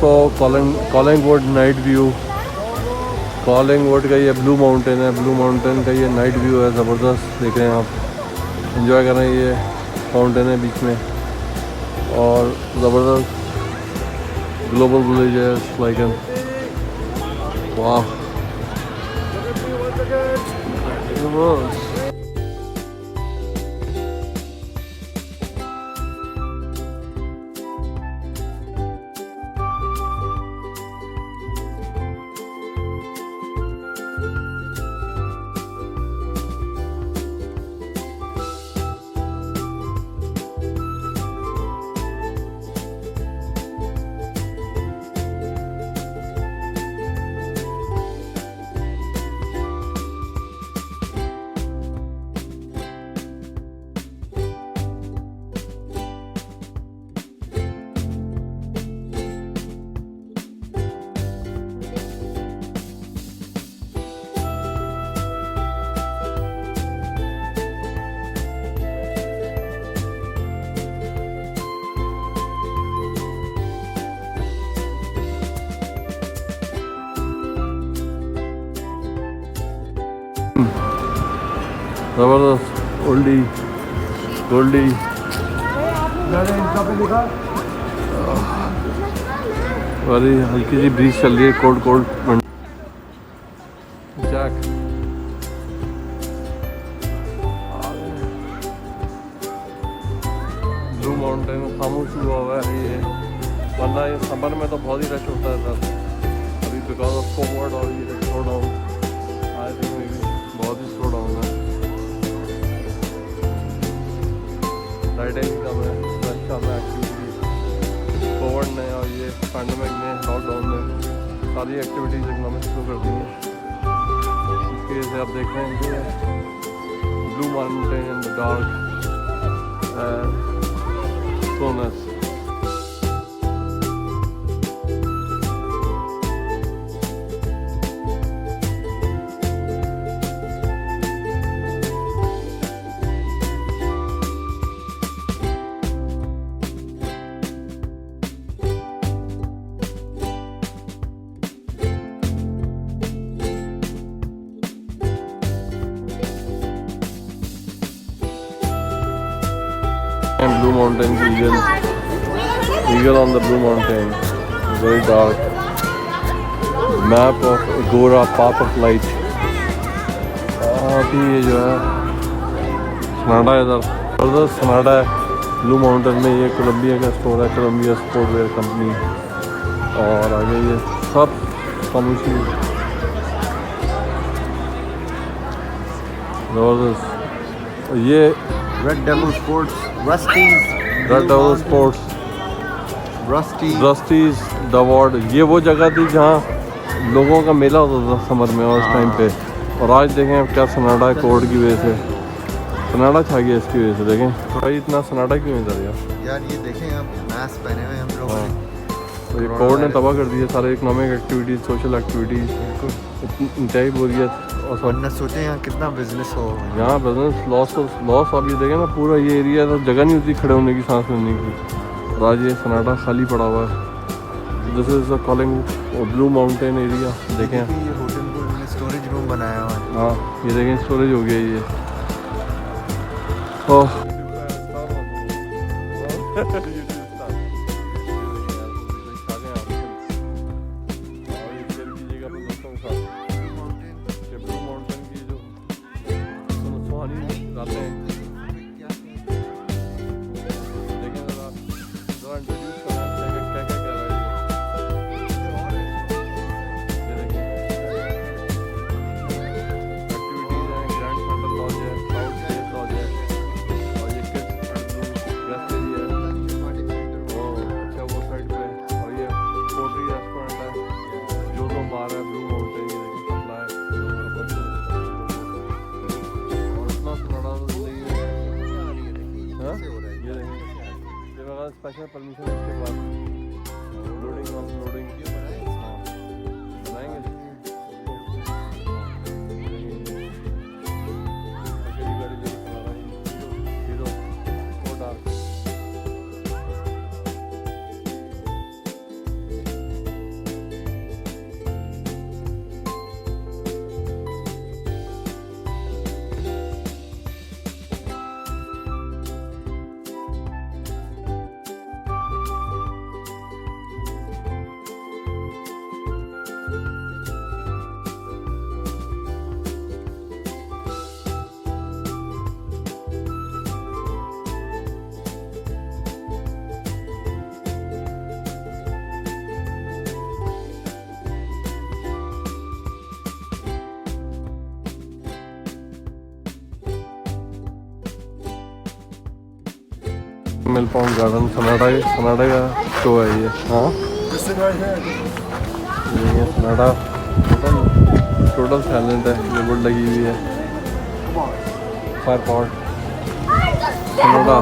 दोस्तों Collingwood night view. Collingwood का ये ब्लू माउंटेन है, ब्लू माउंटेन का ये नाइट व्यू है, ज़बरदस्त देख रहे हैं आप, एंजॉय कर रहे हैं। ये माउंटेन है बीच में और ज़बरदस्त ग्लोबल विलेज है लाइक एन वाह। ज़बरदस्त ओल्डी गोल्डी। अरे हल्की सी ब्रीज चल रही है, cold cold jack. Blue mountain खामोश हुआ हुआ है ये, वरना ये समर में तो बहुत ही रश होता है सर। अभी बिकॉज ऑफ कोवर्ड और ये स्लो डाउन, आई थिंक बहुत ही स्लो डाउन है। राइडिंग कम है, रश कम है, एक्टिविटी कोविड ने और ये पैंडेमिक ने, लॉकडाउन ने सारी एक्टिविटीज़ एकदम शुरू कर दी हैं। इसकी वजह से आप देख रहे हैं कि blue mountain in the dark slowness. Blue Mountain eagle on the Blue Mountain, very dark. Map of Agora, path of light. अभी ये जो है सनाडा है, इधर ज़बरदस्त सनाडा है ब्लू माउंटेन में। ये कोलंबिया का स्टोर है, कोलंबिया स्पोर्टवेयर कंपनी। और आगे ये सब खामोशी, ज़बरदस्त। ये Red Devil Sports, Rusty's, Red Devil Sports, Rusty's the ward. ये वो जगह थी जहाँ लोगों का मेला होता था समर में और उस टाइम पे। और आज देखें क्या सनाडा है कोविड की वजह से, सनाडा छा गया इसकी वजह से। देखें भाई इतना सनाडा क्यों इधर यार ये देखें आप मास्क पहने हुए हम लोग। तो ये कोविड ने तबाह कर दिया सारे इकोनॉमिक एक्टिविटीज़, सोशल एक्टिविटीज़, इंतहाई बोरियत। और न सोचें यहाँ कितना बिजनेस हो, यहाँ बिजनेस लॉस आप ये देखें ना, पूरा ये एरिया तो जगह नहीं होती खड़े होने की, सांस लेने की। और आज ये सनाडा खाली पड़ा हुआ है। This is the calling blue mountain area. देखें ये होटल को स्टोरेज रूम बनाया हुआ है। हाँ ये देखें स्टोरेज हो गया ये। ओह कैनल पॉन्ड गार्डन सनाडा का शो है ये। हाँ ये है सनाडा, टोटल साइलेंट है, ये बोर्ड लगी हुई है फायर पॉट सनाडा।